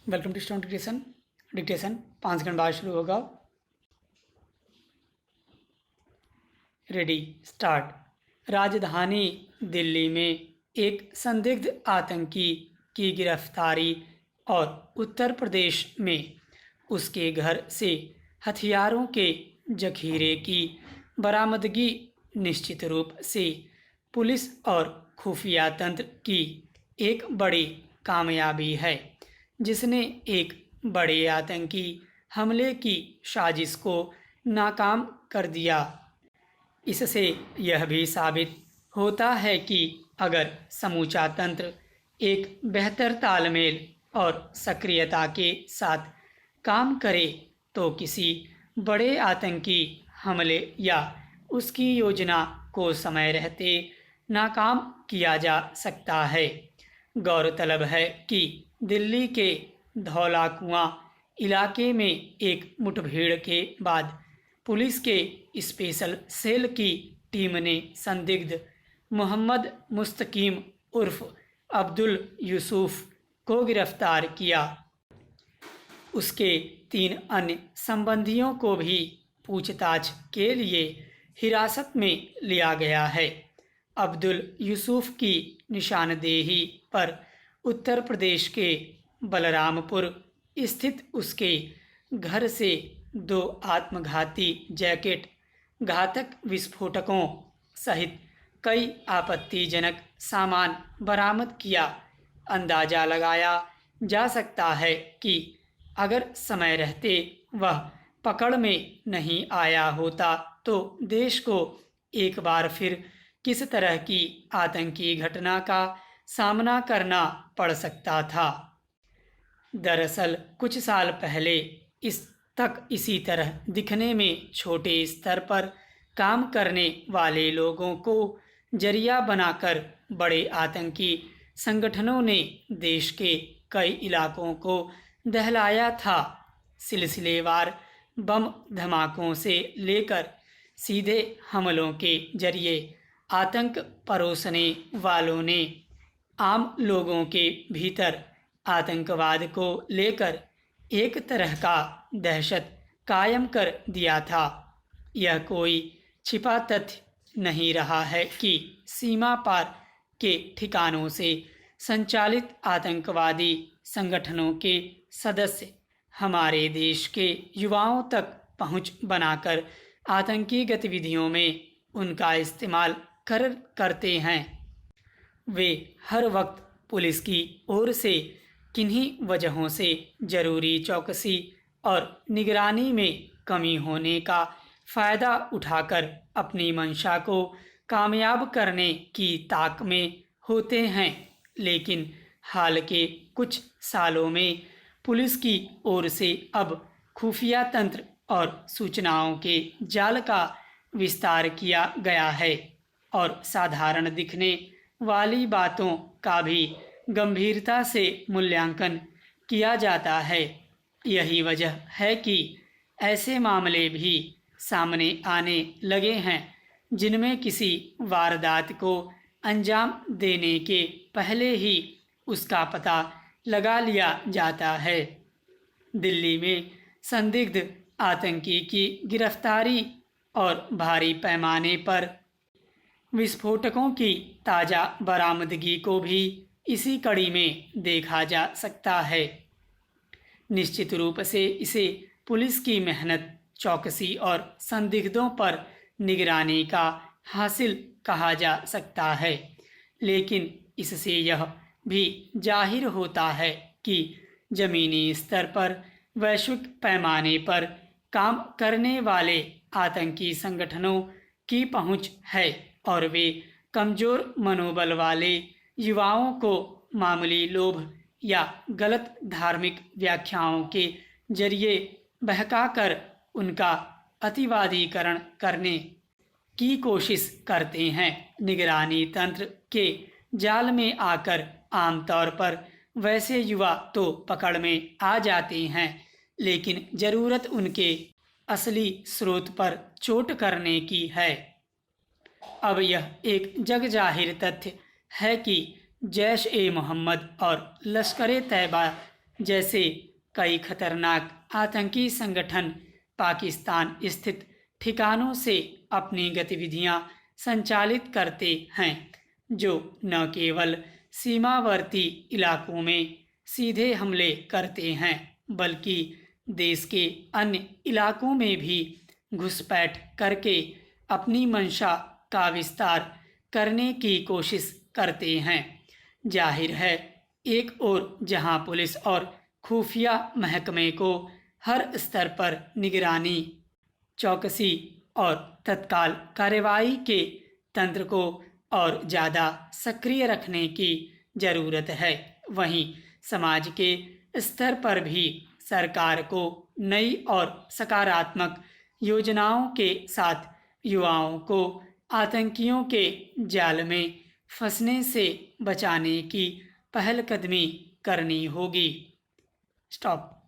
Welcome to student dictation 5 second बाद शुरू होगा। Ready start. राजधानी दिल्ली में एक संदिग्ध आतंकी की गिरफ्तारी और उत्तर प्रदेश में उसके घर से हथियारों के जखीरे की बरामदगी निश्चित रूप से पुलिस और खुफिया तंत्र की एक बड़ी कामयाबी है, जिसने एक बड़े आतंकी हमले की साजिश को नाकाम कर दिया। इससे यह भी साबित होता है कि अगर समूचा तंत्र एक बेहतर तालमेल और सक्रियता के साथ काम करे तो किसी बड़े आतंकी हमले या उसकी योजना को समय रहते नाकाम किया जा सकता है। गौरतलब है कि दिल्ली के धौला कुआं इलाके में एक मुठभेड़ के बाद पुलिस के स्पेशल सेल की टीम ने संदिग्ध मोहम्मद मुस्तकीम उर्फ अब्दुल यूसुफ को गिरफ्तार किया। उसके 3 अन्य संबंधियों को भी पूछताछ के लिए हिरासत में लिया गया है। अब्दुल यूसुफ की निशानदेही पर उत्तर प्रदेश के बलरामपुर स्थित उसके घर से 2 आत्मघाती जैकेट, घातक विस्फोटकों सहित कई आपत्तिजनक सामान बरामद किया। अंदाजा लगाया जा सकता है कि अगर समय रहते वह पकड़ में नहीं आया होता तो देश को एक बार फिर किस तरह की आतंकी घटना का सामना करना पड़ सकता था। दरअसल कुछ साल पहले इसी तरह दिखने में छोटे स्तर पर काम करने वाले लोगों को जरिया बनाकर बड़े आतंकी संगठनों ने देश के कई इलाकों को दहलाया था। सिलसिलेवार बम धमाकों से लेकर सीधे हमलों के जरिए आतंक परोसने वालों ने आम लोगों के भीतर आतंकवाद को लेकर एक तरह का दहशत कायम कर दिया था। यह कोई छिपा तथ्य नहीं रहा है कि सीमा पार के ठिकानों से संचालित आतंकवादी संगठनों के सदस्य हमारे देश के युवाओं तक पहुंच बनाकर आतंकी गतिविधियों में उनका इस्तेमाल करते हैं। वे हर वक्त पुलिस की ओर से किन्हीं वजहों से जरूरी चौकसी और निगरानी में कमी होने का फ़ायदा उठाकर अपनी मंशा को कामयाब करने की ताक में होते हैं। लेकिन हाल के कुछ सालों में पुलिस की ओर से अब खुफिया तंत्र और सूचनाओं के जाल का विस्तार किया गया है और साधारण दिखने वाली बातों का भी गंभीरता से मूल्यांकन किया जाता है। यही वजह है कि ऐसे मामले भी सामने आने लगे हैं जिनमें किसी वारदात को अंजाम देने के पहले ही उसका पता लगा लिया जाता है। दिल्ली में संदिग्ध आतंकी की गिरफ्तारी और भारी पैमाने पर विस्फोटकों की ताज़ा बरामदगी को भी इसी कड़ी में देखा जा सकता है। निश्चित रूप से इसे पुलिस की मेहनत, चौकसी और संदिग्धों पर निगरानी का हासिल कहा जा सकता है, लेकिन इससे यह भी जाहिर होता है कि ज़मीनी स्तर पर वैश्विक पैमाने पर काम करने वाले आतंकी संगठनों की पहुंच है और वे कमज़ोर मनोबल वाले युवाओं को मामूली लोभ या गलत धार्मिक व्याख्याओं के जरिए बहकाकर उनका अतिवादीकरण करने की कोशिश करते हैं। निगरानी तंत्र के जाल में आकर आमतौर पर वैसे युवा तो पकड़ में आ जाते हैं, लेकिन ज़रूरत उनके असली स्रोत पर चोट करने की है। अब यह एक जग जाहिर तथ्य है कि जैश ए मोहम्मद और लश्कर-ए-तैयबा जैसे कई खतरनाक आतंकी संगठन पाकिस्तान स्थित ठिकानों से अपनी गतिविधियां संचालित करते हैं, जो न केवल सीमावर्ती इलाकों में सीधे हमले करते हैं बल्कि देश के अन्य इलाकों में भी घुसपैठ करके अपनी मंशा का विस्तार करने की कोशिश करते हैं। जाहिर है, एक ओर जहां पुलिस और खुफिया महकमे को हर स्तर पर निगरानी, चौकसी और तत्काल कार्रवाई के तंत्र को और ज़्यादा सक्रिय रखने की ज़रूरत है, वहीं समाज के स्तर पर भी सरकार को नई और सकारात्मक योजनाओं के साथ युवाओं को आतंकियों के जाल में फंसने से बचाने की पहलकदमी करनी होगी। स्टॉप।